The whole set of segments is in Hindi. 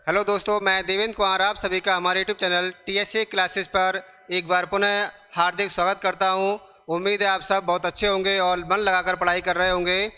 हेलो दोस्तों, मैं देवेंद्र कुमार आप सभी का हमारे यूट्यूब चैनल टीएसए क्लासेस पर एक बार पुनः हार्दिक स्वागत करता हूं। उम्मीद है आप सब बहुत अच्छे होंगे और मन लगाकर पढ़ाई कर रहे होंगे।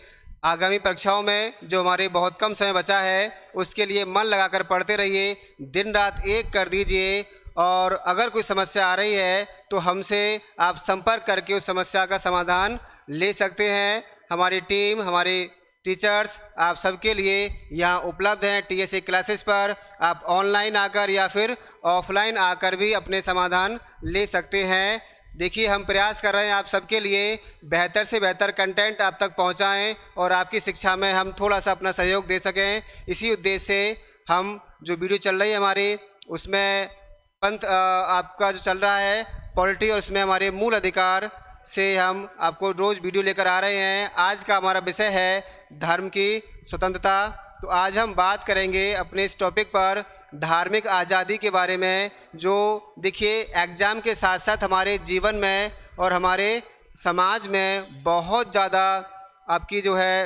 आगामी परीक्षाओं में जो हमारे बहुत कम समय बचा है उसके लिए मन लगाकर पढ़ते रहिए, दिन रात एक कर दीजिए। और अगर कोई समस्या आ रही है तो हमसे आप संपर्क करके उस समस्या का समाधान ले सकते हैं। हमारी टीम, हमारे टीचर्स आप सबके लिए यहाँ उपलब्ध हैं टीएसए क्लासेस पर। आप ऑनलाइन आकर या फिर ऑफलाइन आकर भी अपने समाधान ले सकते हैं। देखिए, हम प्रयास कर रहे हैं आप सबके लिए बेहतर से बेहतर कंटेंट आप तक पहुँचाएँ और आपकी शिक्षा में हम थोड़ा सा अपना सहयोग दे सकें। इसी उद्देश्य से हम जो वीडियो चल रही है हमारी, उसमें पंथ आपका जो चल रहा है पॉलिटी, और उसमें हमारे मूल अधिकार से हम आपको रोज़ वीडियो लेकर आ रहे हैं। आज का हमारा विषय है धर्म की स्वतंत्रता। तो आज हम बात करेंगे अपने इस टॉपिक पर धार्मिक आज़ादी के बारे में, जो देखिए एग्ज़ाम के साथ साथ हमारे जीवन में और हमारे समाज में बहुत ज़्यादा आपकी जो है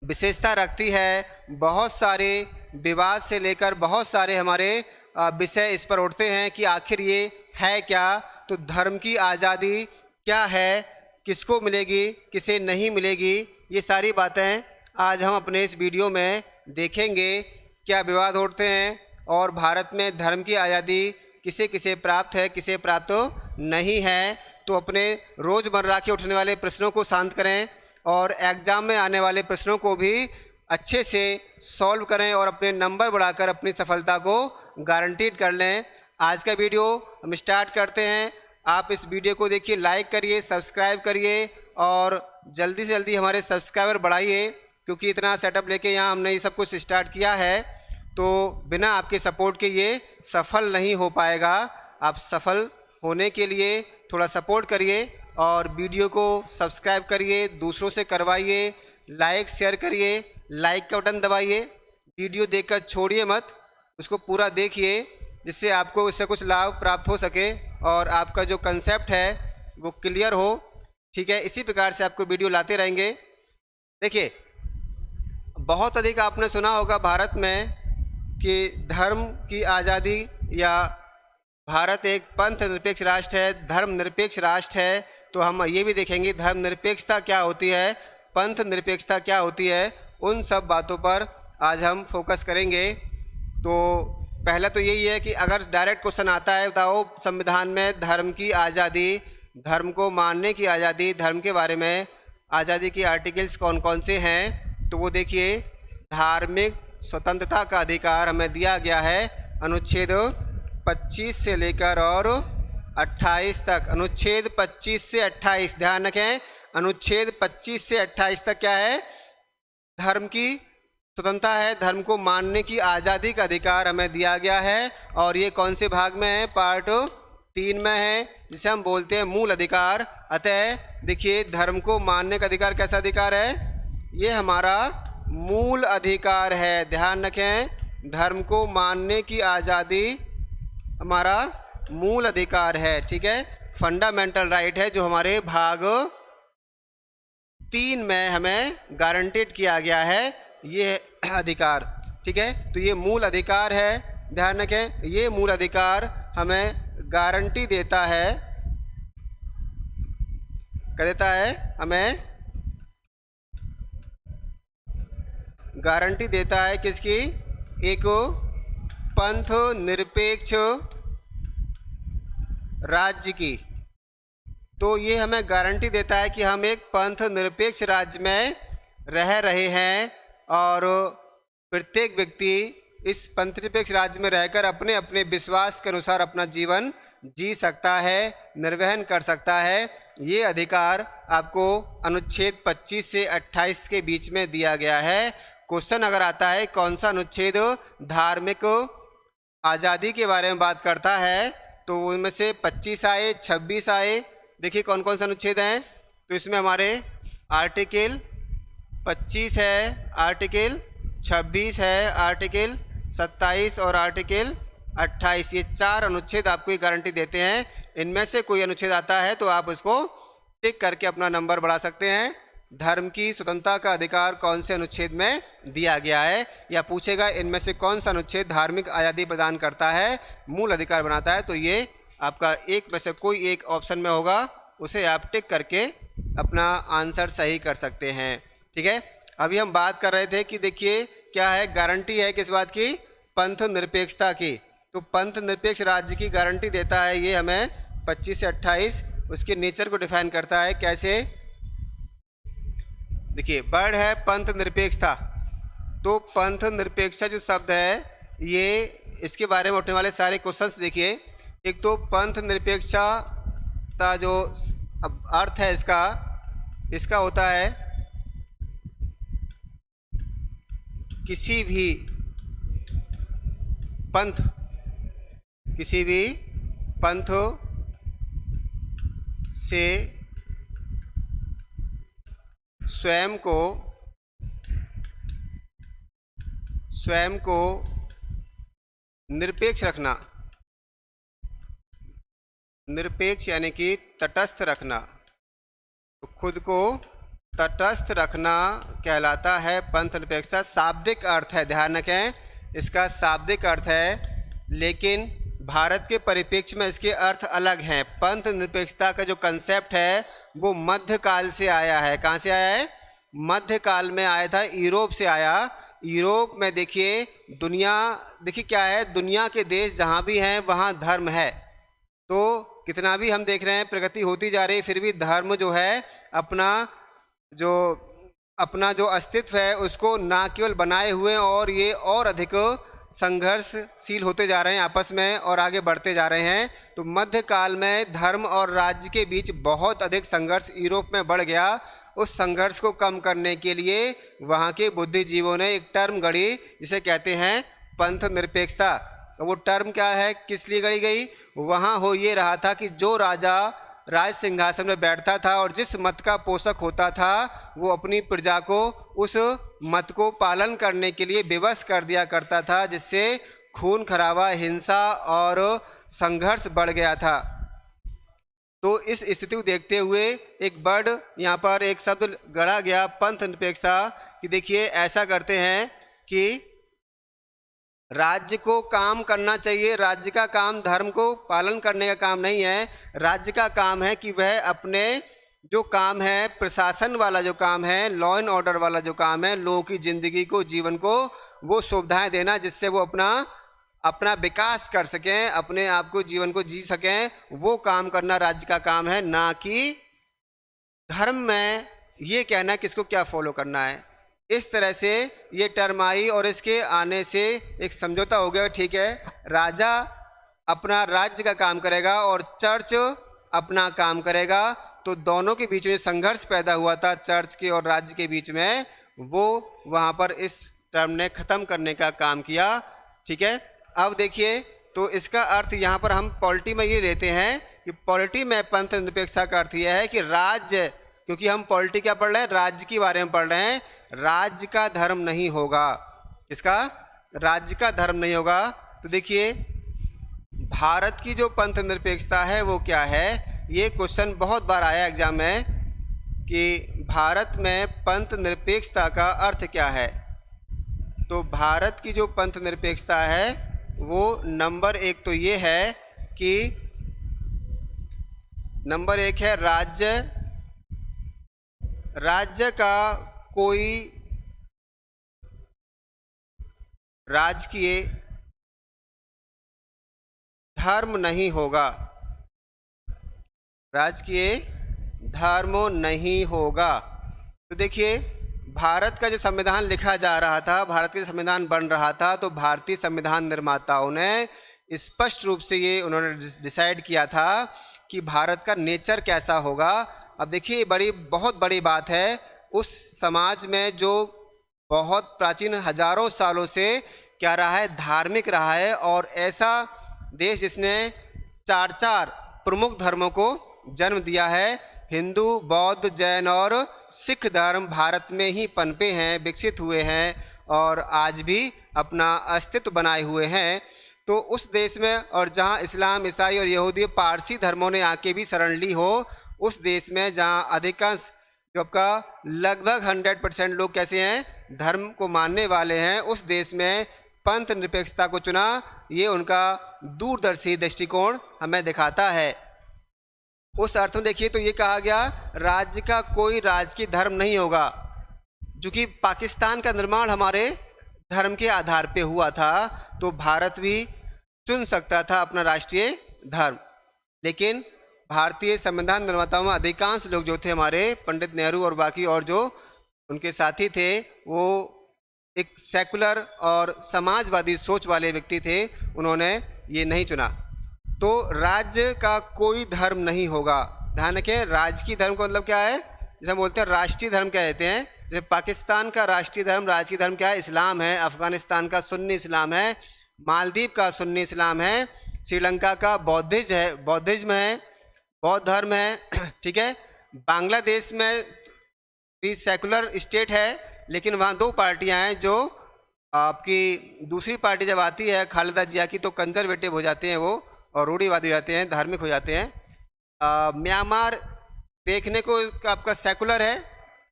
विशेषता रखती है। बहुत सारे विवाद से लेकर बहुत सारे हमारे विषय इस पर उठते हैं कि आखिर ये है क्या। तो धर्म की आज़ादी क्या है, किसको मिलेगी, किसे नहीं मिलेगी, ये सारी बातें आज हम अपने इस वीडियो में देखेंगे। क्या विवाद उठते हैं और भारत में धर्म की आज़ादी किसे किसे प्राप्त है, किसे प्राप्त नहीं है। तो अपने रोज़मर्रा के उठने वाले प्रश्नों को शांत करें और एग्ज़ाम में आने वाले प्रश्नों को भी अच्छे से सॉल्व करें और अपने नंबर बढ़ाकर अपनी सफलता को गारंटीड कर लें। आज का वीडियो हम स्टार्ट करते हैं। आप इस वीडियो को देखिए, लाइक करिए, सब्सक्राइब करिए और जल्दी से जल्दी हमारे सब्सक्राइबर बढ़ाइए, क्योंकि इतना सेटअप लेके यहाँ हमने ये सब कुछ स्टार्ट किया है, तो बिना आपके सपोर्ट के ये सफल नहीं हो पाएगा। आप सफल होने के लिए थोड़ा सपोर्ट करिए और वीडियो को सब्सक्राइब करिए, दूसरों से करवाइए, लाइक शेयर करिए, लाइक का बटन दबाइए। वीडियो देखकर छोड़िए मत, उसको पूरा देखिए, जिससे आपको इससे कुछ लाभ प्राप्त हो सके और आपका जो कंसेप्ट है वो क्लियर हो। ठीक है, इसी प्रकार से आपको वीडियो लाते रहेंगे। देखिए, बहुत अधिक आपने सुना होगा भारत में कि धर्म की आज़ादी, या भारत एक पंथ निरपेक्ष राष्ट्र है, धर्म निरपेक्ष राष्ट्र है। तो हम ये भी देखेंगे धर्म निरपेक्षता क्या होती है, पंथ निरपेक्षता क्या होती है, उन सब बातों पर आज हम फोकस करेंगे। तो पहला तो यही है कि अगर डायरेक्ट क्वेश्चन आता है, बताओ संविधान में धर्म की आज़ादी, धर्म को मानने की आज़ादी, धर्म के बारे में आज़ादी की आर्टिकल्स कौन कौन से हैं, तो वो देखिए, धार्मिक स्वतंत्रता का अधिकार हमें दिया गया है अनुच्छेद 25 से लेकर और 28 तक। अनुच्छेद 25 से 28, ध्यान रखें, अनुच्छेद 25 से 28 तक क्या है, धर्म की स्वतंत्रता है, धर्म को मानने की आज़ादी का अधिकार हमें दिया गया है। और ये कौन से भाग में है, पार्ट 3 में है, जिसे हम बोलते हैं मूल अधिकार। अतः देखिए, धर्म को मानने का अधिकार कैसा अधिकार है, ये हमारा मूल अधिकार है। ध्यान रखें, धर्म को मानने की आज़ादी हमारा मूल अधिकार है। ठीक है, फंडामेंटल राइट है, जो हमारे भाग 3 में हमें गारंटेड किया गया है ये अधिकार। ठीक है, तो ये मूल अधिकार है, ध्यान रखें, ये मूल अधिकार हमें गारंटी देता है, क्या देता है, हमें गारंटी देता है किसकी, एक पंथ निरपेक्ष राज्य की। तो ये हमें गारंटी देता है कि हम एक पंथ निरपेक्ष राज्य में रह रहे हैं और प्रत्येक व्यक्ति इस पंथ निरपेक्ष राज्य में रहकर अपने अपने विश्वास के अनुसार अपना जीवन जी सकता है, निर्वहन कर सकता है। ये अधिकार आपको अनुच्छेद 25 से 28 के बीच में दिया गया है। क्वेश्चन अगर आता है कौन सा अनुच्छेद धार्मिक आज़ादी के बारे में बात करता है, तो उनमें से 25 आए, 26 आए। देखिए कौन कौन से अनुच्छेद हैं, तो इसमें हमारे आर्टिकल 25 है, आर्टिकल 26 है, आर्टिकल 27 और आर्टिकल 28। ये 4 अनुच्छेद आपको ये गारंटी देते हैं। इनमें से कोई अनुच्छेद आता है तो आप उसको टिक करके अपना नंबर बढ़ा सकते हैं। धर्म की स्वतंत्रता का अधिकार कौन से अनुच्छेद में दिया गया है, या पूछेगा इनमें से कौन सा अनुच्छेद धार्मिक आज़ादी प्रदान करता है, मूल अधिकार बनाता है, तो ये आपका एक में से कोई एक ऑप्शन में होगा, उसे आप टिक करके अपना आंसर सही कर सकते हैं। ठीक है, अभी हम बात कर रहे थे कि देखिए क्या है, गारंटी है किस बात की, पंथ निरपेक्षता की। तो पंथ निरपेक्ष राज्य की गारंटी देता है ये हमें 25 से 28, उसके नेचर को डिफाइन करता है कैसे। देखिए वर्ड है पंथ निरपेक्षता, तो पंथ निरपेक्षता जो शब्द है ये, इसके बारे में उठने वाले सारे क्वेश्चंस देखिए। एक तो पंथ निरपेक्षता जो अर्थ है इसका होता है किसी भी पंथ से स्वयं को निरपेक्ष रखना, निरपेक्ष यानी कि तटस्थ रखना, तो खुद को तटस्थ रखना कहलाता है पंथ निरपेक्षता। शाब्दिक अर्थ है, ध्यान रखें इसका शाब्दिक अर्थ है, लेकिन भारत के परिप्रेक्ष्य में इसके अर्थ अलग हैं। पंथ निरपेक्षता का जो कंसेप्ट है वो मध्यकाल से आया है। कहाँ से आया है? मध्यकाल में आया था, यूरोप से आया। यूरोप में देखिए देखिए क्या है, दुनिया के देश जहाँ भी हैं वहाँ धर्म है। तो कितना भी हम देख रहे हैं प्रगति होती जा रही है, फिर भी धर्म जो है अपना जो अस्तित्व है उसको ना केवल बनाए हुए, और ये और अधिक संघर्षशील होते जा रहे हैं आपस में और आगे बढ़ते जा रहे हैं। तो मध्यकाल में धर्म और राज्य के बीच बहुत अधिक संघर्ष यूरोप में बढ़ गया। उस संघर्ष को कम करने के लिए वहाँ के बुद्धिजीवों ने एक टर्म गढ़ी जिसे कहते हैं पंथ निरपेक्षता। तो वो टर्म क्या है, किस लिए गढ़ी गई? वहाँ हो ये रहा था कि जो राजा राज सिंहासन में बैठता था और जिस मत का पोषक होता था वो अपनी प्रजा को उस मत को पालन करने के लिए विवश कर दिया करता था, जिससे खून खराबा, हिंसा और संघर्ष बढ़ गया था। तो इस स्थिति को देखते हुए एक वर्ड यहाँ पर एक शब्द गढ़ा गया पंथ निरपेक्षता, कि देखिए ऐसा करते हैं कि राज्य को काम करना चाहिए। राज्य का काम धर्म को पालन करने का काम नहीं है। राज्य का काम है कि वह अपने जो काम है, प्रशासन वाला जो काम है, लॉ एंड ऑर्डर वाला जो काम है, लोगों की ज़िंदगी को, जीवन को वो सुविधाएं देना जिससे वो अपना विकास कर सकें, अपने आप को, जीवन को जी सकें। वो काम करना राज्य का काम है, ना कि धर्म में ये कहना किसको क्या फॉलो करना है। इस तरह से ये टर्म आई और इसके आने से एक समझौता हो गया। ठीक है, राजा अपना राज्य का काम करेगा और चर्च अपना काम करेगा। तो दोनों के बीच में संघर्ष पैदा हुआ था चर्च के और राज्य के बीच में, वो वहाँ पर इस टर्म ने ख़त्म करने का काम किया। ठीक है, अब देखिए तो इसका अर्थ यहाँ पर हम पॉलिटी में ये लेते हैं कि पॉलिटी में पंथ निरपेक्षता का अर्थ यह है कि राज्य, क्योंकि हम पॉलिटी क्या पढ़ रहे हैं, राज्य के बारे में पढ़ रहे हैं, राज्य का धर्म नहीं होगा। इसका राज्य का धर्म नहीं होगा। तो देखिए भारत की जो पंथ निरपेक्षता है वो क्या है, ये क्वेश्चन बहुत बार आया एग्जाम में कि भारत में पंथ निरपेक्षता का अर्थ क्या है। तो भारत की जो पंथ निरपेक्षता है वो नंबर एक तो ये है कि नंबर एक है राज्य का कोई राजकीय धर्म नहीं होगा, राजकीय धर्म नहीं होगा। तो देखिए भारत का जो संविधान लिखा जा रहा था, भारत का संविधान बन रहा था, तो भारतीय संविधान निर्माताओं ने स्पष्ट रूप से ये उन्होंने डिसाइड किया था कि भारत का नेचर कैसा होगा। अब देखिए बहुत बड़ी बात है, उस समाज में जो बहुत प्राचीन हजारों सालों से क्या रहा है, धार्मिक रहा है, और ऐसा देश जिसने चार प्रमुख धर्मों को जन्म दिया है, हिंदू, बौद्ध, जैन और सिख धर्म भारत में ही पनपे हैं, विकसित हुए हैं और आज भी अपना अस्तित्व बनाए हुए हैं। तो उस देश में, और जहाँ इस्लाम, ईसाई और यहूदी, पारसी धर्मों ने आके भी शरण ली हो, उस देश में जहाँ अधिकांश जो आपका लगभग 100% लोग कैसे हैं, धर्म को मानने वाले हैं, उस देश में पंथ निरपेक्षता को चुना। ये उनका दूरदर्शी दृष्टिकोण हमें दिखाता है। उस अर्थ में देखिए तो ये कहा गया राज्य का कोई राजकीय धर्म नहीं होगा। चूँकि पाकिस्तान का निर्माण हमारे धर्म के आधार पे हुआ था, तो भारत भी चुन सकता था अपना राष्ट्रीय धर्म, लेकिन भारतीय संविधान निर्माताओं में अधिकांश लोग जो थे हमारे पंडित नेहरू और बाकी और जो उनके साथी थे, वो एक सेकुलर और समाजवादी सोच वाले व्यक्ति थे। उन्होंने ये नहीं चुना। तो राज्य का कोई धर्म नहीं होगा। ध्यान रखें, राजकीय धर्म का मतलब क्या है, जैसे हम बोलते हैं राष्ट्रीय धर्म क्या कहते हैं। जैसे पाकिस्तान का राष्ट्रीय धर्म, राजकीय धर्म क्या है, इस्लाम है। अफगानिस्तान का सुन्नी इस्लाम है। मालदीव का सुन्नी इस्लाम है। श्रीलंका का बौद्धिज्म है, बौद्ध धर्म है। ठीक है। बांग्लादेश में भी सेकुलर स्टेट है, लेकिन वहाँ दो पार्टियां हैं। जो आपकी दूसरी पार्टी जब आती है खालिदा जिया की, तो कंजर्वेटिव हो जाते हैं वो और रूढ़िवादी हो जाते हैं, धार्मिक हो जाते हैं। म्यांमार देखने को आपका सेकुलर है,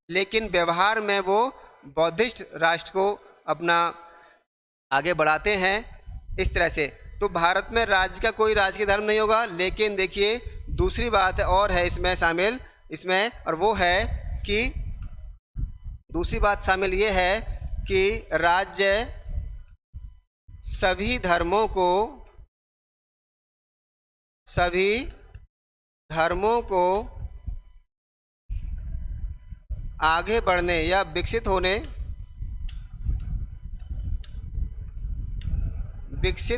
लेकिन व्यवहार में वो बौद्धिस्ट राष्ट्र को अपना आगे बढ़ाते हैं, इस तरह से। तो भारत में राज्य का कोई राजकीय धर्म नहीं होगा। लेकिन देखिए दूसरी बात और है इसमें शामिल, इसमें, और वो है कि दूसरी बात शामिल ये है कि राज्य सभी धर्मों को आगे बढ़ने या विकसित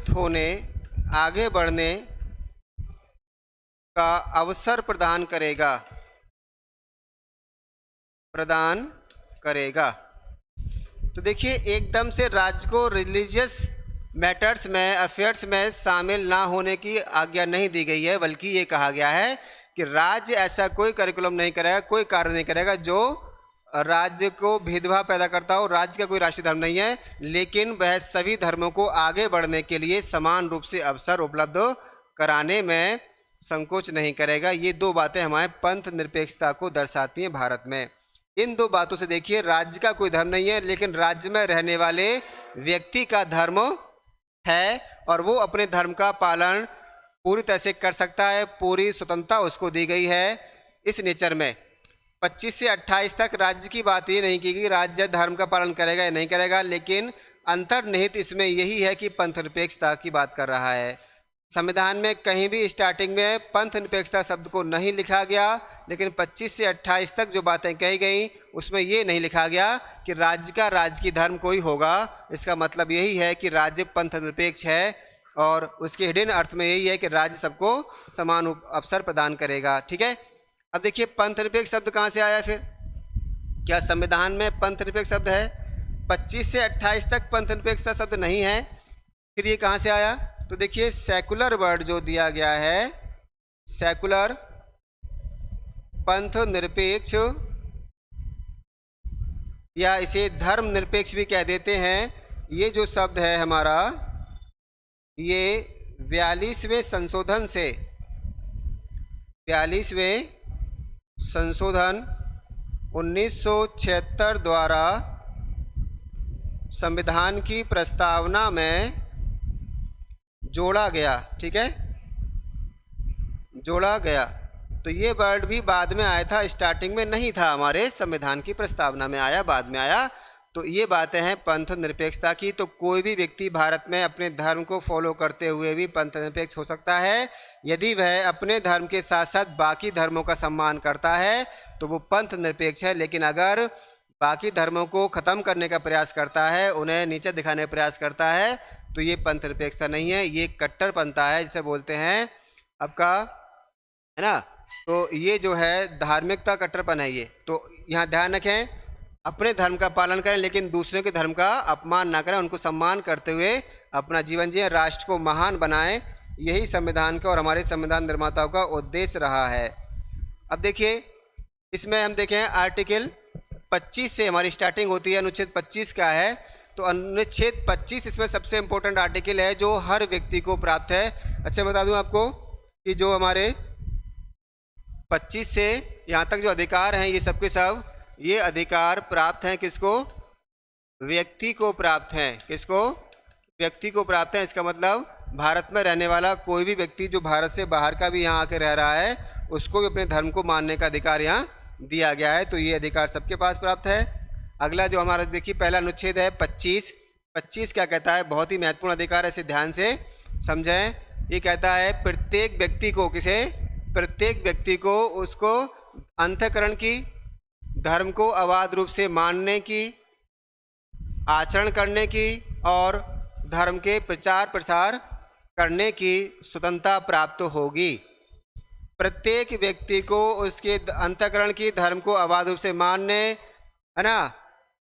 होने आगे बढ़ने का अवसर प्रदान करेगा। तो देखिए एकदम से राज्य को रिलीजियस मैटर्स में, अफेयर्स में शामिल ना होने की आज्ञा नहीं दी गई है, बल्कि ये कहा गया है कि राज्य ऐसा कोई करिकुलम नहीं करेगा, कोई कार्य नहीं करेगा जो राज्य को भेदभाव पैदा करता हो। राज्य का कोई राष्ट्रीय धर्म नहीं है, लेकिन वह सभी धर्मों को आगे बढ़ने के लिए समान रूप से अवसर उपलब्ध कराने में संकोच नहीं करेगा। ये दो बातें हमारे पंथ निरपेक्षता को दर्शाती हैं भारत में। इन दो बातों से देखिए राज्य का कोई धर्म नहीं है, लेकिन राज्य में रहने वाले व्यक्ति का धर्म है और वो अपने धर्म का पालन पूरी तरह से कर सकता है। पूरी स्वतंत्रता उसको दी गई है इस नेचर में। 25 से 28 तक राज्य की बात ये नहीं की कि राज्य धर्म का पालन करेगा या नहीं करेगा, लेकिन अंतर्निहित इसमें यही है कि पंथ निरपेक्षता की बात कर रहा है। संविधान में कहीं भी स्टार्टिंग में पंथ निरपेक्षता शब्द को नहीं लिखा गया, लेकिन 25 से 28 तक जो बातें कही गई उसमें ये नहीं लिखा गया कि राज्य का राजकीय धर्म कोई होगा। इसका मतलब यही है कि राज्य पंथ निरपेक्ष है और उसके हिडन अर्थ में यही है कि राज्य सबको समान अवसर प्रदान करेगा। ठीक है। अब देखिए पंथ निरपेक्ष शब्द कहाँ से आया फिर? क्या संविधान में पंथ निरपेक्ष शब्द है? 25 से 28 तक पंथ निरपेक्षता शब्द नहीं है, फिर ये कहाँ से आया? तो देखिए सेकुलर वर्ड जो दिया गया है, सेकुलर पंथ निरपेक्ष या इसे धर्म निरपेक्ष भी कह देते हैं। ये जो शब्द है हमारा, ये 42वें संशोधन 1976 द्वारा संविधान की प्रस्तावना में जोड़ा गया। ठीक है, जोड़ा गया। तो ये वर्ड भी बाद में आया था, स्टार्टिंग में नहीं था, हमारे संविधान की प्रस्तावना में आया, बाद में आया। तो ये बातें हैं पंथ निरपेक्षता की। तो कोई भी व्यक्ति भारत में अपने धर्म को फॉलो करते हुए भी पंथ निरपेक्ष हो सकता है। यदि वह अपने धर्म के साथ साथ बाकी धर्मों का सम्मान करता है तो वो पंथ निरपेक्ष है। लेकिन अगर बाकी धर्मों को ख़त्म करने का प्रयास करता है, उन्हें नीचे दिखाने का प्रयास करता है, तो ये पंथ निरपेक्षता नहीं है, ये कट्टरपंथा है, जिसे बोलते हैं आपका, है ना। तो ये जो है धार्मिकता कट्टरपन है ये। तो यहाँ ध्यान रखें, अपने धर्म का पालन करें लेकिन दूसरों के धर्म का अपमान ना करें, उनको सम्मान करते हुए अपना जीवन जिएं, राष्ट्र को महान बनाएं। यही संविधान का और हमारे संविधान निर्माताओं का उद्देश्य रहा है। अब देखिए इसमें हम देखें आर्टिकल 25 से हमारी स्टार्टिंग होती है। अनुच्छेद 25 का है, तो अनुच्छेद 25 इसमें सबसे इम्पोर्टेंट आर्टिकल है जो हर व्यक्ति को प्राप्त है। अच्छा बता दूं आपको कि जो हमारे 25 से यहाँ तक जो अधिकार हैं ये सब के सब, ये अधिकार प्राप्त हैं किसको? व्यक्ति को प्राप्त हैं। किसको? व्यक्ति को प्राप्त हैं। इसका मतलब भारत में रहने वाला कोई भी व्यक्ति जो भारत से बाहर का भी यहाँ आके रह रहा है, उसको भी अपने धर्म को मानने का अधिकार यहाँ दिया गया है। तो ये अधिकार सबके पास प्राप्त है। अगला जो हमारा देखिए पहला अनुच्छेद है 25। 25 क्या कहता है? बहुत ही महत्वपूर्ण अधिकार है, इसे ध्यान से समझें। ये कहता है प्रत्येक व्यक्ति को, किसे? प्रत्येक व्यक्ति को उसको अंतःकरण की, धर्म को अबाध रूप से मानने की, आचरण करने की और धर्म के प्रचार प्रसार करने की स्वतंत्रता प्राप्त होगी। प्रत्येक व्यक्ति को उसके अंतःकरण की, धर्म को अबाध रूप से मानने, है ना,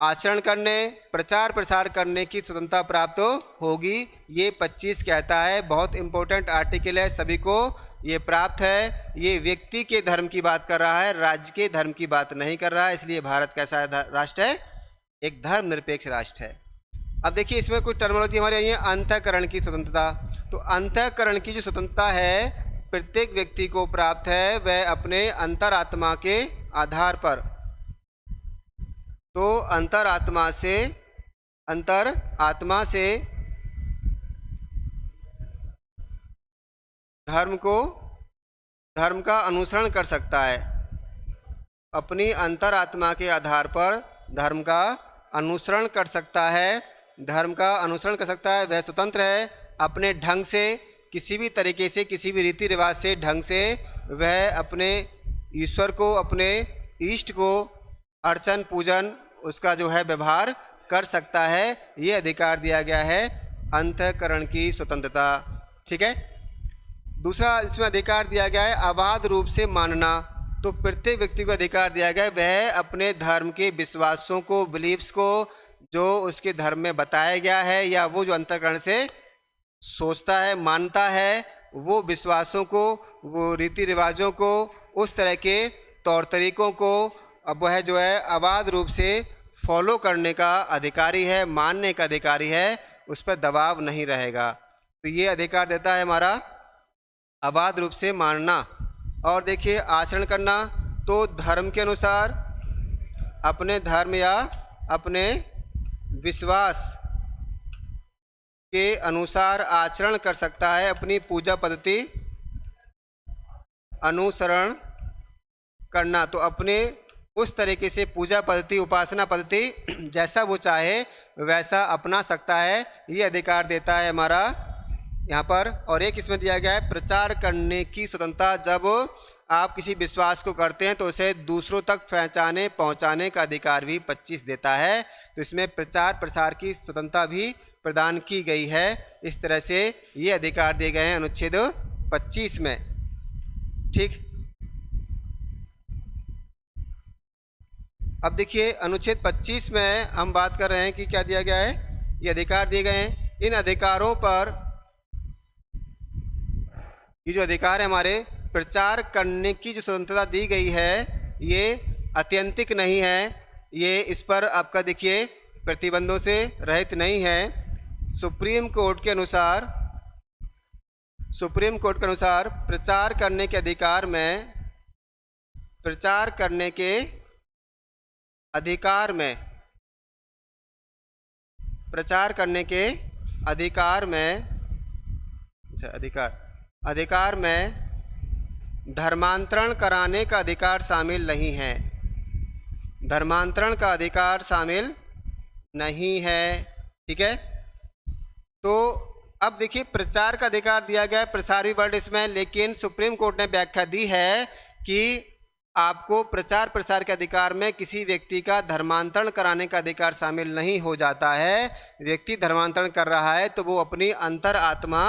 आचरण करने, प्रचार प्रसार करने की स्वतंत्रता प्राप्त होगी। ये 25 कहता है। बहुत इंपॉर्टेंट आर्टिकल है, सभी को ये प्राप्त है। ये व्यक्ति के धर्म की बात कर रहा है, राज्य के धर्म की बात नहीं कर रहा है। इसलिए भारत कैसा राष्ट्र है? एक धर्मनिरपेक्ष राष्ट्र है। अब देखिए इसमें कुछ टर्मिनोलॉजी हमारे आई है। अंतःकरण की स्वतंत्रता, तो अंतःकरण की जो स्वतंत्रता है प्रत्येक व्यक्ति को प्राप्त है, वह अपने अंतरात्मा के आधार पर, तो अंतरात्मा से धर्म का अनुसरण कर सकता है। अपनी अंतरात्मा के आधार पर धर्म का अनुसरण कर सकता है, धर्म का अनुसरण कर सकता है। वह स्वतंत्र है अपने ढंग से, किसी भी तरीके से, किसी भी रीति रिवाज से, ढंग से वह अपने ईश्वर को, अपने इष्ट को अर्चन पूजन उसका जो है व्यवहार कर सकता है। ये अधिकार दिया गया है अंतःकरण की स्वतंत्रता। ठीक है। दूसरा इसमें अधिकार दिया गया है अबाध रूप से मानना। तो प्रत्येक व्यक्ति को अधिकार दिया गया है वह अपने धर्म के विश्वासों को, बिलीव्स को, जो उसके धर्म में बताया गया है या वो जो अंतःकरण से सोचता है, मानता है, वो विश्वासों को, वो रीति रिवाजों को, उस तरह के तौर तरीक़ों को अब वह जो है अबाध रूप से फॉलो करने का अधिकारी है, मानने का अधिकारी है, उस पर दबाव नहीं रहेगा। तो ये अधिकार देता है हमारा अबाध रूप से मानना। और देखिए आचरण करना, तो धर्म के अनुसार अपने धर्म या अपने विश्वास के अनुसार आचरण कर सकता है, अपनी पूजा पद्धति अनुसरण करना। तो अपने उस तरीके से पूजा पद्धति, उपासना पद्धति जैसा वो चाहे वैसा अपना सकता है। ये अधिकार देता है हमारा यहाँ पर। और एक इसमें दिया गया है प्रचार करने की स्वतंत्रता। जब आप किसी विश्वास को करते हैं तो उसे दूसरों तक पहुँचाने का अधिकार भी 25 देता है। तो इसमें प्रचार प्रसार की स्वतंत्रता भी प्रदान की गई है। इस तरह से ये अधिकार दिए गए हैं अनुच्छेद 25 में। ठीक। अब देखिए अनुच्छेद 25 में हम बात कर रहे हैं कि क्या दिया गया है, ये अधिकार दिए गए हैं। इन अधिकारों पर, ये जो अधिकार है हमारे, प्रचार करने की जो स्वतंत्रता दी गई है ये अत्यंतिक नहीं है। ये इस पर आपका देखिए प्रतिबंधों से रहित नहीं है। सुप्रीम कोर्ट के अनुसार प्रचार करने के अधिकार में, प्रचार करने के अधिकार में, प्रचार करने के अधिकार में, अधिकार में धर्मांतरण कराने का अधिकार शामिल नहीं है। धर्मांतरण का अधिकार शामिल नहीं है। ठीक है। तो अब देखिए प्रचार का अधिकार दिया गया है, प्रसार भी वर्ड इसमें, लेकिन सुप्रीम कोर्ट ने व्याख्या दी है कि आपको प्रचार प्रसार के अधिकार में किसी व्यक्ति का धर्मांतरण कराने का अधिकार शामिल नहीं हो जाता है। व्यक्ति धर्मांतरण कर रहा है तो वो अपनी अंतर आत्मा,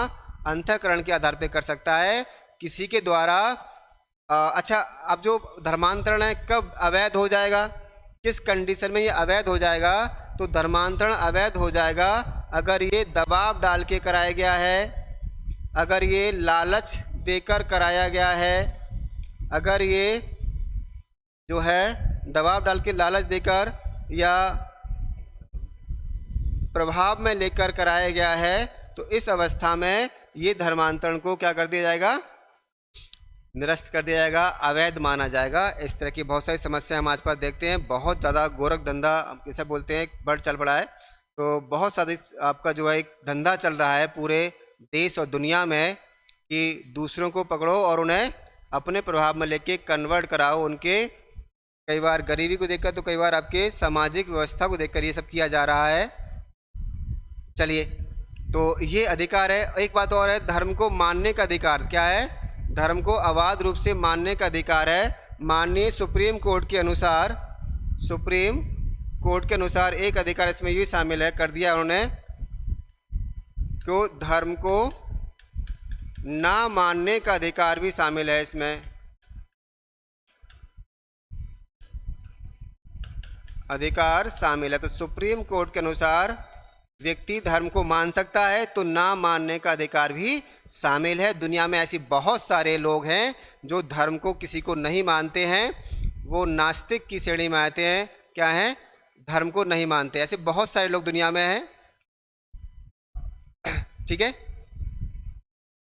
अंतःकरण के आधार पर कर सकता है, किसी के द्वारा। अच्छा, अब जो धर्मांतरण है कब अवैध हो जाएगा, किस कंडीशन में ये अवैध हो जाएगा? तो धर्मांतरण अवैध हो जाएगा अगर ये दबाव डाल के कराया गया है, अगर ये लालच देकर कराया गया है, अगर ये जो है दबाव डाल के लालच देकर या प्रभाव में लेकर कराया गया है, तो इस अवस्था में ये धर्मांतरण को क्या कर दिया जाएगा? निरस्त कर दिया जाएगा, अवैध माना जाएगा। इस तरह की बहुत सारी समस्या हम आज पास देखते हैं। बहुत ज़्यादा गोरख धंधा कैसे बोलते हैं बढ़ चल पड़ा है। तो बहुत सारी आपका जो है एक धंधा चल रहा है पूरे देश और दुनिया में कि दूसरों को पकड़ो और उन्हें अपने प्रभाव में लेके कन्वर्ट कराओ। उनके कई बार गरीबी को देखकर, तो कई बार आपके सामाजिक व्यवस्था को देखकर ये सब किया जा रहा है। चलिए, तो ये अधिकार है। एक बात और है, धर्म को मानने का अधिकार क्या है? धर्म को अबाध रूप से मानने का अधिकार है। माननीय सुप्रीम कोर्ट के अनुसार, सुप्रीम कोर्ट के अनुसार एक अधिकार इसमें ये शामिल है, कर दिया उन्होंने, कि धर्म को ना मानने का अधिकार भी शामिल है इसमें। अधिकार शामिल है। तो सुप्रीम कोर्ट के अनुसार व्यक्ति धर्म को मान सकता है, तो ना मानने का अधिकार भी शामिल है। दुनिया में ऐसी बहुत सारे लोग हैं जो धर्म को किसी को नहीं मानते हैं, वो नास्तिक की श्रेणी में आते हैं। क्या हैं? धर्म को नहीं मानते। ऐसे बहुत सारे लोग दुनिया में हैं। ठीक है,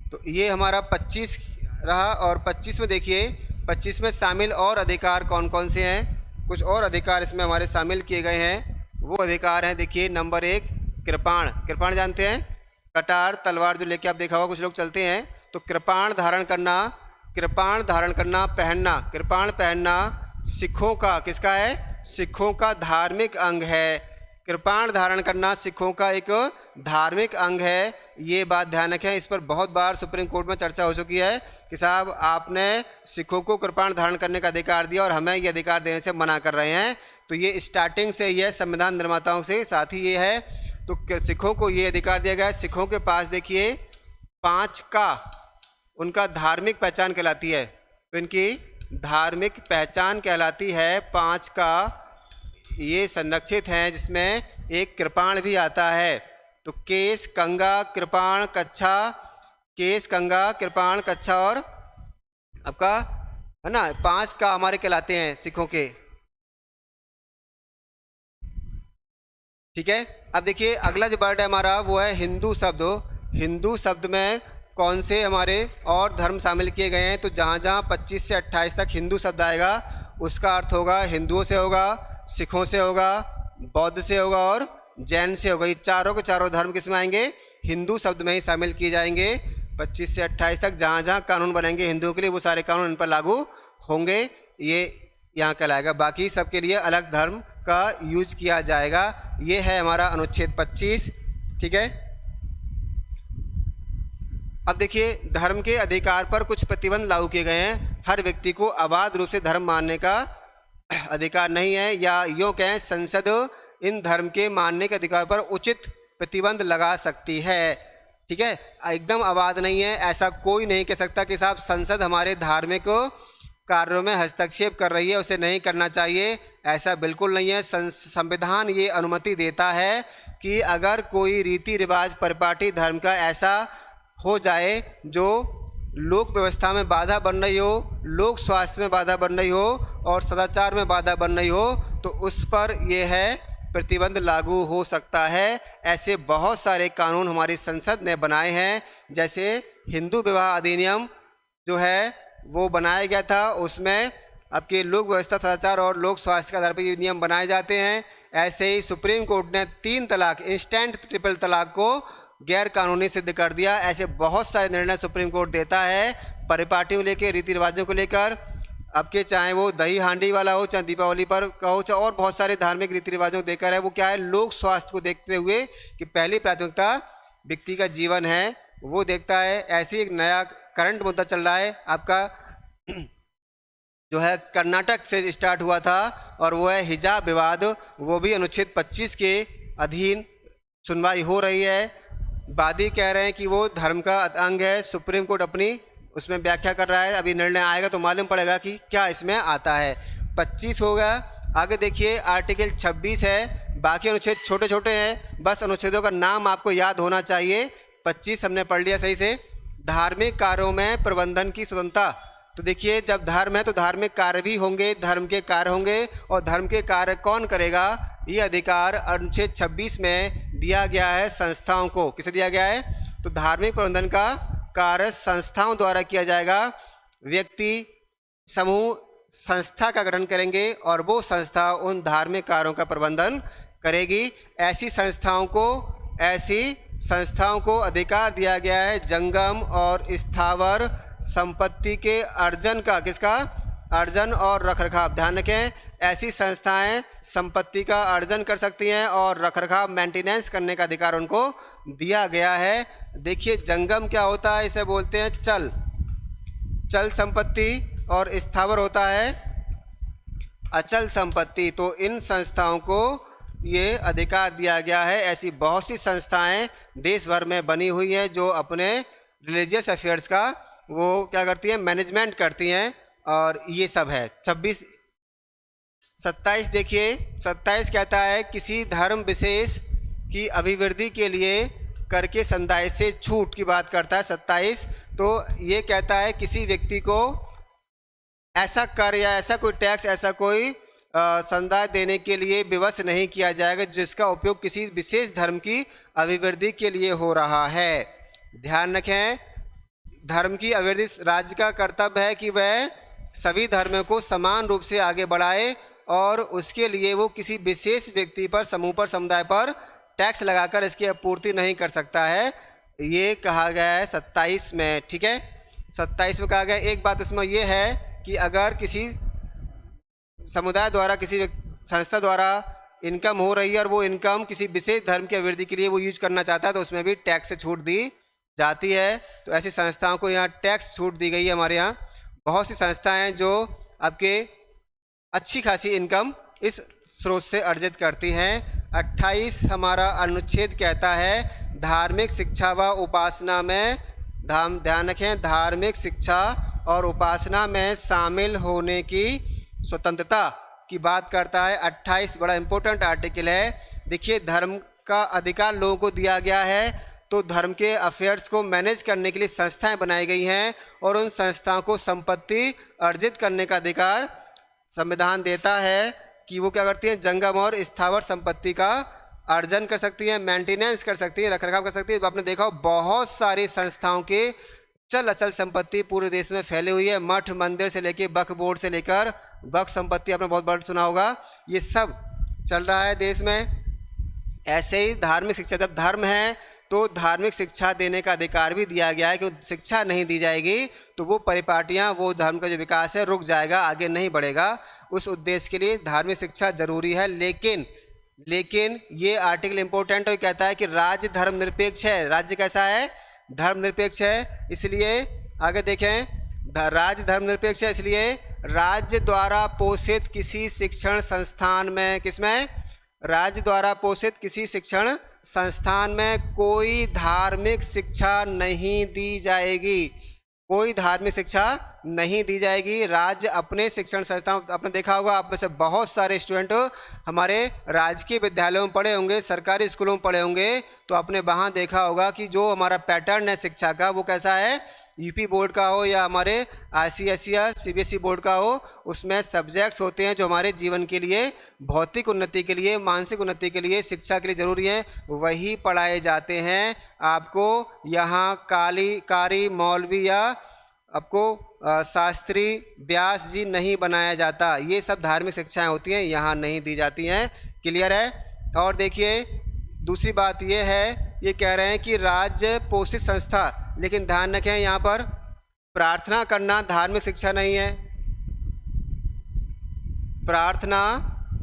तो ये हमारा 25 रहा। और 25 में देखिए, 25 में शामिल और अधिकार कौन कौन से हैं? कुछ और अधिकार इसमें हमारे शामिल किए गए हैं। वो अधिकार हैं, देखिए, नंबर 1 कृपाण। कृपाण जानते हैं? कटार तलवार जो लेके आप देखा होगा कुछ लोग चलते हैं। तो कृपाण धारण करना, कृपाण धारण करना, पहनना, कृपाण पहनना सिखों का, किसका है? सिखों का धार्मिक अंग है। कृपाण धारण करना सिखों का एक धार्मिक अंग है। ये बात ध्यान रखें। इस पर बहुत बार सुप्रीम कोर्ट में चर्चा हो चुकी है कि साहब आपने सिखों को कृपाण धारण करने का अधिकार दिया और हमें ये अधिकार देने से मना कर रहे हैं। तो ये स्टार्टिंग से ये संविधान निर्माताओं से साथ ही ये है। तो सिखों को ये अधिकार दिया गया है। सिखों के पास देखिए 5 का उनका धार्मिक पहचान कहलाती है। तो इनकी धार्मिक पहचान कहलाती है 5 का, ये संरक्षित हैं, जिसमें एक कृपाण भी आता है। तो केस, कंगा, कृपाण, कच्छा, केस, कंगा, कृपाण, कच्छा और आपका है ना 5 का हमारे कहलाते हैं सिखों के। ठीक है, अब देखिए अगला जो वर्ड है हमारा वो है हिंदू शब्द। हिंदू शब्द में कौन से हमारे और धर्म शामिल किए गए हैं? तो जहाँ जहाँ 25 से 28 तक हिंदू शब्द आएगा उसका अर्थ होगा हिंदुओं से होगा, सिखों से होगा, बौद्ध से होगा और जैन से होगा। ये चारों के चारों धर्म किस में आएंगे? हिंदू शब्द में ही शामिल किए जाएंगे। 25 से 28 तक जहाँ जहाँ कानून बनेंगे हिंदुओं के लिए वो सारे कानून इन पर लागू होंगे। ये यहाँ कहलाएगा। बाकी सबके लिए अलग धर्म का यूज किया जाएगा। ये है हमारा अनुच्छेद 25। ठीक है, अब देखिए धर्म के अधिकार पर कुछ प्रतिबंध लागू किए गए हैं। हर व्यक्ति को अबाध रूप से धर्म मानने का अधिकार नहीं है, या यूँ कहें संसद इन धर्म के मानने के अधिकार पर उचित प्रतिबंध लगा सकती है। ठीक है, एकदम अबाध नहीं है। ऐसा कोई नहीं कह सकता कि साहब संसद हमारे धार्मिक कार्यों में हस्तक्षेप कर रही है, उसे नहीं करना चाहिए। ऐसा बिल्कुल नहीं है। संविधान ये अनुमति देता है कि अगर कोई रीति रिवाज परिपाटी धर्म का ऐसा हो जाए जो लोक व्यवस्था में बाधा बन रही हो, लोक स्वास्थ्य में बाधा बन रही हो और सदाचार में बाधा बन रही हो, तो उस पर यह है प्रतिबंध लागू हो सकता है। ऐसे बहुत सारे कानून हमारी संसद ने बनाए हैं। जैसे हिंदू विवाह अधिनियम जो है वो बनाया गया था, उसमें आपके लोक व्यवस्था, सदाचार और लोक स्वास्थ्य के आधार पर ये नियम बनाए जाते हैं। ऐसे ही सुप्रीम कोर्ट ने 3 तलाक, इंस्टेंट ट्रिपल तलाक को गैर कानूनी सिद्ध कर दिया। ऐसे बहुत सारे निर्णय सुप्रीम कोर्ट देता है परिपाटियों लेकर, रीति रिवाजों को लेकर। आपके चाहे वो दही हांडी वाला हो, चाहे दीपावली पर का हो, चाहे और बहुत सारे धार्मिक रीति रिवाजों को देखकर है। वो क्या है, लोक स्वास्थ्य को देखते हुए कि पहली प्राथमिकता व्यक्ति का जीवन है, वो देखता है। ऐसे एक नया करंट मुद्दा चल रहा है आपका जो है कर्नाटक से स्टार्ट हुआ था, और वो है हिजाब विवाद। वो भी अनुच्छेद 25 के अधीन सुनवाई हो रही है। वादी कह रहे हैं कि वो धर्म का अंग है। सुप्रीम कोर्ट अपनी उसमें व्याख्या कर रहा है। अभी निर्णय आएगा तो मालूम पड़ेगा कि क्या इसमें आता है। 25 हो गया। आगे देखिए आर्टिकल 26 है। बाकी अनुच्छेद छोटे छोटे हैं, बस अनुच्छेदों का नाम आपको याद होना चाहिए। 25 हमने पढ़ लिया सही से। धार्मिक कार्यों में प्रबंधन की स्वतंत्रता। तो देखिए जब धर्म है तो धार्मिक कार्य भी होंगे, धर्म के कार्य होंगे, और धर्म के कार्य कौन करेगा, ये अधिकार अनुच्छेद 26 में दिया गया है संस्थाओं को। किसे दिया गया है? तो धार्मिक प्रबंधन का कार्य संस्थाओं द्वारा किया जाएगा। व्यक्ति, समूह, संस्था का गठन करेंगे और वो संस्था उन धार्मिक कार्यों का प्रबंधन करेगी। ऐसी संस्थाओं को अधिकार दिया गया है जंगम और स्थावर संपत्ति के अर्जन का, किसका? अर्जन और रखरखाव। ध्यान रखें, ऐसी संस्थाएं संपत्ति का अर्जन कर सकती हैं और रखरखाव, मेंटेनेंस करने का अधिकार उनको दिया गया है। देखिए जंगम क्या होता है, इसे बोलते हैं चल संपत्ति, और स्थावर होता है अचल संपत्ति। तो इन संस्थाओं को ये अधिकार दिया गया है। ऐसी बहुत सी संस्थाएं देश भर में बनी हुई हैं जो अपने रिलीजियस अफेयर्स का वो क्या करती हैं, मैनेजमेंट करती हैं, और ये सब है। 27 देखिए, 27 कहता है किसी धर्म विशेष की अभिवृद्धि के लिए कर के संदाय से छूट की बात करता है 27। तो ये कहता है किसी व्यक्ति को ऐसा कर या ऐसा कोई टैक्स, ऐसा कोई संदाय देने के लिए विवश नहीं किया जाएगा जिसका उपयोग किसी विशेष धर्म की अभिवृद्धि के लिए हो रहा है। ध्यान रखें, धर्म की अभिवृद्धि राज्य का कर्तव्य है कि वह सभी धर्मों को समान रूप से आगे बढ़ाए, और उसके लिए वो किसी विशेष व्यक्ति पर, समूह पर, समुदाय पर टैक्स लगाकर इसकी आपूर्ति नहीं कर सकता है। ये कहा गया है 27 में। ठीक है, 27 में कहा गया। एक बात इसमें यह है कि अगर किसी समुदाय द्वारा, किसी संस्था द्वारा इनकम हो रही है और वो इनकम किसी विशेष धर्म की अभिवृद्धि के लिए वो यूज करना चाहता है तो उसमें भी टैक्स से छूट दी जाती है। तो ऐसी संस्थाओं को यहाँ टैक्स छूट दी गई है। हमारे यहाँ बहुत सी संस्थाएं हैं जो आपके अच्छी खासी इनकम इस स्रोत से अर्जित करती हैं। 28 हमारा अनुच्छेद कहता है धार्मिक शिक्षा व उपासना में, ध्यान रखें, धार्मिक शिक्षा और उपासना में शामिल होने की स्वतंत्रता की बात करता है। 28 बड़ा इंपॉर्टेंट आर्टिकल है। देखिए धर्म का अधिकार लोगों को दिया गया है, तो धर्म के अफेयर्स को मैनेज करने के लिए संस्थाएं बनाई गई हैं और उन संस्थाओं को संपत्ति अर्जित करने का अधिकार संविधान देता है कि वो क्या करती हैं, जंगम और स्थावर संपत्ति का अर्जन कर सकती हैं, मेंटेनेंस कर सकती हैं, रखरखाव कर सकती है। आपने देखा हो बहुत सारी संस्थाओं के चल अचल संपत्ति पूरे देश में फैली हुई है। मठ मंदिर से लेकर वक्फ बोर्ड से लेकर वक्फ संपत्ति आपने बहुत बड़ा सुना होगा, ये सब चल रहा है देश में। ऐसे ही धार्मिक शिक्षा, जब धर्म है तो धार्मिक शिक्षा देने का अधिकार भी दिया गया है कि शिक्षा नहीं दी जाएगी तो वो परिपाटियाँ, वो धर्म का जो विकास है रुक जाएगा, आगे नहीं बढ़ेगा। उस उद्देश्य के लिए धार्मिक शिक्षा जरूरी है। लेकिन ये आर्टिकल इम्पोर्टेंट है, कहता है कि राज्य धर्मनिरपेक्ष है। राज्य कैसा है? धर्मनिरपेक्ष है। इसलिए आगे देखें, राज्य धर्मनिरपेक्ष है, इसलिए राज्य द्वारा पोषित किसी शिक्षण संस्थान में, किसमें? राज्य द्वारा पोषित किसी शिक्षण संस्थान में कोई धार्मिक शिक्षा नहीं दी जाएगी। कोई धार्मिक शिक्षा नहीं दी जाएगी। राज्य अपने शिक्षण संस्थान, आपने देखा होगा, आप में से बहुत सारे स्टूडेंट हमारे राजकीय विद्यालयों में पढ़े होंगे, सरकारी स्कूलों में पढ़े होंगे, तो आपने वहाँ देखा होगा कि जो हमारा पैटर्न है शिक्षा का वो कैसा है। यूपी बोर्ड का हो या हमारे ICSE या CBSE बोर्ड का हो, उसमें सब्जेक्ट्स होते हैं जो हमारे जीवन के लिए, भौतिक उन्नति के लिए, मानसिक उन्नति के लिए, शिक्षा के लिए ज़रूरी हैं, वही पढ़ाए जाते हैं। आपको यहाँ कारी मौलवी या आपको शास्त्री व्यास जी नहीं बनाया जाता। ये सब धार्मिक शिक्षाएं होती हैं, यहाँ नहीं दी जाती हैं। क्लियर है? और देखिए दूसरी बात ये है, ये कह रहे हैं कि राज्य पोषित संस्था, लेकिन ध्यान रखें यहाँ पर प्रार्थना करना धार्मिक शिक्षा नहीं है। प्रार्थना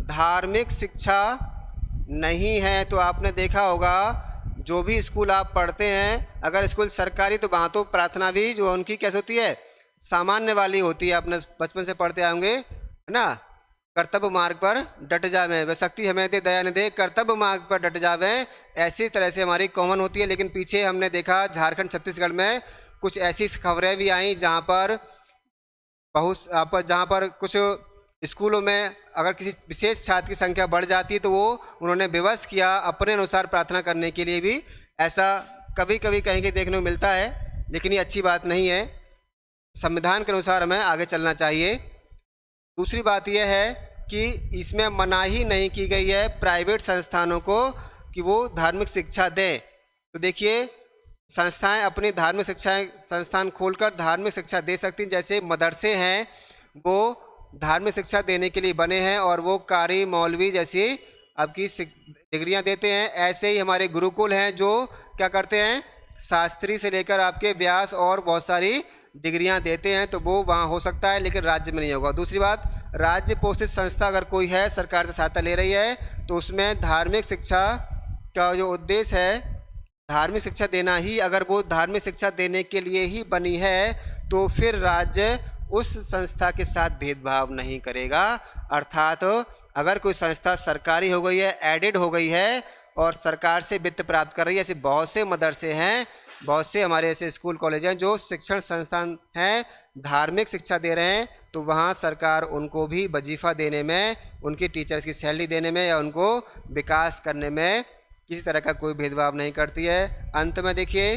धार्मिक शिक्षा नहीं है। तो आपने देखा होगा जो भी स्कूल आप पढ़ते हैं, अगर स्कूल सरकारी तो वहाँ तो प्रार्थना भी जो उनकी कैसे होती है, सामान्य वाली होती है। आपने बचपन से पढ़ते आएंगे, है ना, कर्तव्य मार्ग पर डट जावें, वह शक्ति हमें दे दया न दे, कर्तव्य मार्ग पर डट जावें। ऐसी तरह से हमारी कॉमन होती है। लेकिन पीछे हमने देखा झारखंड छत्तीसगढ़ में कुछ ऐसी खबरें भी आई जहाँ पर कुछ स्कूलों में अगर किसी विशेष छात्र की संख्या बढ़ जाती है तो वो उन्होंने विवश किया अपने अनुसार प्रार्थना करने के लिए भी। ऐसा कभी कभी कहीं के देखने को मिलता है, लेकिन ये अच्छी बात नहीं है। संविधान के अनुसार हमें आगे चलना चाहिए। दूसरी बात यह है कि इसमें मनाही नहीं की गई है प्राइवेट संस्थानों को कि वो धार्मिक शिक्षा दें। तो देखिए संस्थाएं अपनी धार्मिक शिक्षाएं संस्थान खोलकर धार्मिक शिक्षा दे सकती हैं। जैसे मदरसे हैं वो धार्मिक शिक्षा देने के लिए बने हैं और वो कारी मौलवी जैसी आपकी डिग्रियां देते हैं। ऐसे ही हमारे गुरुकुल हैं जो क्या करते हैं, शास्त्री से लेकर आपके व्यास और बहुत सारी डिग्रियां देते हैं, तो वो वहाँ हो सकता है, लेकिन राज्य में नहीं होगा। दूसरी बात, राज्य पोषित संस्था अगर कोई है, सरकार से सहायता ले रही है, तो उसमें धार्मिक शिक्षा का जो उद्देश्य है धार्मिक शिक्षा देना ही, अगर वो धार्मिक शिक्षा देने के लिए ही बनी है, तो फिर राज्य उस संस्था के साथ भेदभाव नहीं करेगा। अर्थात अगर कोई संस्था सरकारी हो गई है, एडेड हो गई है और सरकार से वित्त प्राप्त कर रही है, ऐसे बहुत से मदरसे हैं, बहुत से हमारे ऐसे स्कूल कॉलेज हैं जो शिक्षण संस्थान हैं, धार्मिक शिक्षा दे रहे हैं, तो वहाँ सरकार उनको भी वजीफ़ा देने में, उनकी टीचर्स की सैलरी देने में या उनको विकास करने में किसी तरह का कोई भेदभाव नहीं करती है। अंत में देखिए,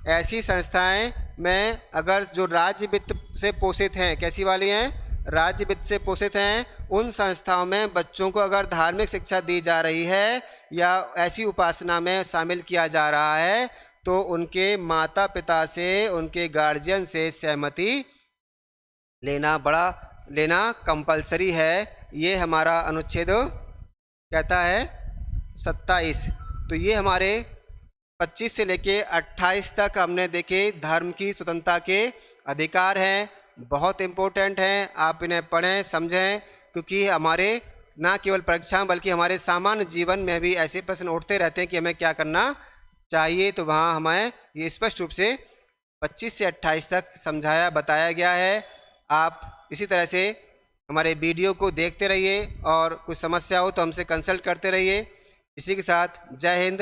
ऐसी संस्थाएं में अगर जो राज्य वित्त से पोषित हैं, कैसी वाली हैं, राज्य वित्त से पोषित हैं, उन संस्थाओं में बच्चों को अगर धार्मिक शिक्षा दी जा रही है या ऐसी उपासना में शामिल किया जा रहा है, तो उनके माता पिता से, उनके गार्जियन से सहमति लेना कंपलसरी है। ये हमारा अनुच्छेद कहता है 27। तो ये हमारे 25 से लेके 28 तक हमने देखे धर्म की स्वतंत्रता के अधिकार हैं, बहुत इम्पोर्टेंट हैं, आप इन्हें पढ़ें समझें, क्योंकि हमारे ना केवल परीक्षा बल्कि हमारे सामान्य जीवन में भी ऐसे प्रश्न उठते रहते हैं कि हमें क्या करना चाहिए। तो वहाँ हमें ये स्पष्ट रूप से 25 से 28 तक समझाया बताया गया है। आप इसी तरह से हमारे वीडियो को देखते रहिए और कुछ समस्या हो तो हमसे कंसल्ट करते रहिए। इसी के साथ जय हिंद,